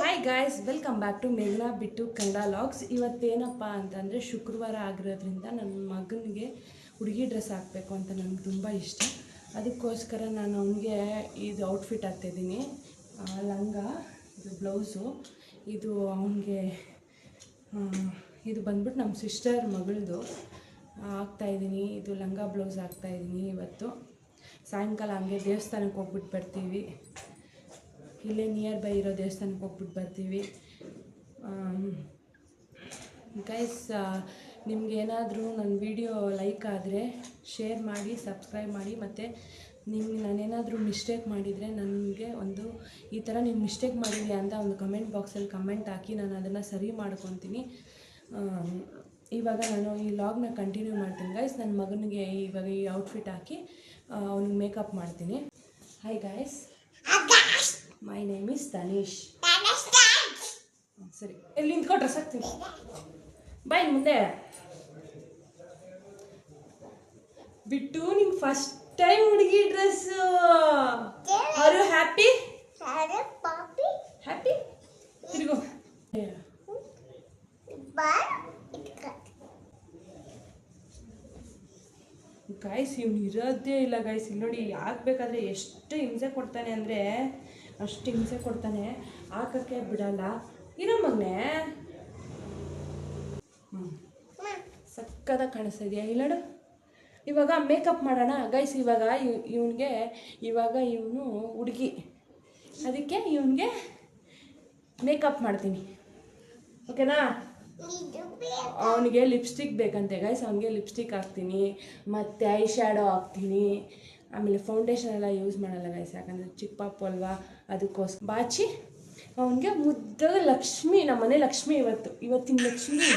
Hi guys, welcome back to ಮೇಘನಾ ಬಿಟ್ಟು Kannada logs. ಇವತ್ತೇನಪ್ಪ ಅಂತಂದರೆ ಶುಕ್ರವಾರ ಆಗಿರೋದ್ರಿಂದ ನನ್ನ ಮಗನಿಗೆ ಹುಡುಗಿ ಡ್ರೆಸ್ ಹಾಕಬೇಕು ಅಂತ ನನಗೆ ತುಂಬ ಇಷ್ಟ. ಅದಕ್ಕೋಸ್ಕರ ನಾನು ಅವನಿಗೆ ಇದು ಔಟ್ಫಿಟ್ ಹಾಕ್ತಾಯಿದ್ದೀನಿ. ಲಂಗ, ಇದು ಬ್ಲೌಸು, ಇದು ಅವನಿಗೆ ಇದು ಬಂದ್ಬಿಟ್ಟು ನಮ್ಮ ಸಿಸ್ಟರ್ ಮಗಳದು ಹಾಕ್ತಾಯಿದ್ದೀನಿ. ಇದು ಲಂಗ ಬ್ಲೌಸ್ ಹಾಕ್ತಾಯಿದ್ದೀನಿ. ಇವತ್ತು ಸಾಯಂಕಾಲ ಹಂಗೆ ದೇವಸ್ಥಾನಕ್ಕೆ ಹೋಗ್ಬಿಟ್ಟು ಬರ್ತೀವಿ. ಇಲ್ಲೇ ನಿಯರ್ ಬೈ ಇರೋ ದೇವಸ್ಥಾನಕ್ಕೆ ಹೋಗ್ಬಿಟ್ಟು ಬರ್ತೀವಿ. ಗೈಸ್, ನಿಮ್ಗೇನಾದರೂ ನನ್ನ ವಿಡಿಯೋ ಲೈಕ್ ಆದರೆ ಶೇರ್ ಮಾಡಿ, ಸಬ್ಸ್ಕ್ರೈಬ್ ಮಾಡಿ. ಮತ್ತು ನಿಮ್ಗೆ ನಾನೇನಾದರೂ ಮಿಸ್ಟೇಕ್ ಮಾಡಿದರೆ ನನಗೆ ಒಂದು ಈ ಥರ ನೀವು ಮಿಸ್ಟೇಕ್ ಮಾಡಿದ್ಯಾ ಅಂತ ಒಂದು ಕಮೆಂಟ್ ಬಾಕ್ಸಲ್ಲಿ ಕಮೆಂಟ್ ಹಾಕಿ, ನಾನು ಅದನ್ನು ಸರಿ ಮಾಡ್ಕೊತೀನಿ. ಇವಾಗ ನಾನು ಈ ಲಾಗ್ನ ಕಂಟಿನ್ಯೂ ಮಾಡ್ತೀನಿ ಗೈಸ್. ನನ್ನ ಮಗನಿಗೆ ಇವಾಗ ಈ ಔಟ್ಫಿಟ್ ಹಾಕಿ ಅವ್ನಿಗೆ ಮೇಕಪ್ ಮಾಡ್ತೀನಿ. Hi guys, my name is Tanish. ಸರಿ, ಎಲ್ಲಿ ನಿಂತ್ಕೊ, ಡ್ರೆಸ್ ಹಾಕ್ತೀನಿ. ಬಾಯ್ ಮುಂದೆ ಬಿಟ್ಟು. ನಿಂಗೆ ಫಸ್ಟ್ ಟೈಮ್ ಹುಡುಗಿ dress. Are you happy? Happy? ತಿರುಗು. ಗೈಸ್, ಇವ್ನು ಇರೋದೇ ಇಲ್ಲ ಗೈಸ್. ಇಲ್ಲಿ ನೋಡಿ, ಯಾಕೆ ಬೇಕಾದರೆ ಎಷ್ಟು ಹಿಂಸೆ ಕೊಡ್ತಾನೆ ಅಂದರೆ ಅಷ್ಟು ಹಿಂಸೆ ಕೊಡ್ತಾನೆ. ಹಾಕೋಕ್ಕೆ ಬಿಡಲ್ಲ. ಇರೋ ಮಗನೇ, ಸಕ್ಕದಾಗಿ ಕಾಣಿಸ್ತಾ ಇದೆಯಾ? ಇಲ್ಲಡು. ಇವಾಗ ಮೇಕಪ್ ಮಾಡೋಣ ಗೈಸ್. ಇವಾಗ ಇವನು ಹುಡುಗಿ, ಅದಕ್ಕೆ ಇವನಿಗೆ ಮೇಕಪ್ ಮಾಡ್ತೀನಿ. ಓಕೆನಾ? ಅವನಿಗೆ ಲಿಪ್ಸ್ಟಿಕ್ ಬೇಕಂತೆ ಗೈಸ್. ಅವನಿಗೆ ಲಿಪ್ಸ್ಟಿಕ್ ಹಾಕ್ತೀನಿ, ಮತ್ತು ಐ ಶ್ಯಾಡೋ ಹಾಕ್ತೀನಿ. ಆಮೇಲೆ ಫೌಂಡೇಶನ್ ಎಲ್ಲ ಯೂಸ್ ಮಾಡಲ್ಲ ಗೈಸ್, ಯಾಕಂದರೆ ಚಿಕ್ಕ ಪಾಪು ಅಲ್ವಾ. ಅದಕ್ಕೋಸ್ಕರ ಬಾಚಿ ಅವನಿಗೆ ಮುದ್ದಾದ ಲಕ್ಷ್ಮಿ, ನಮ್ಮನೆ ಲಕ್ಷ್ಮಿ ಇವತ್ತಿನ ಲಕ್ಷ್ಮಿ.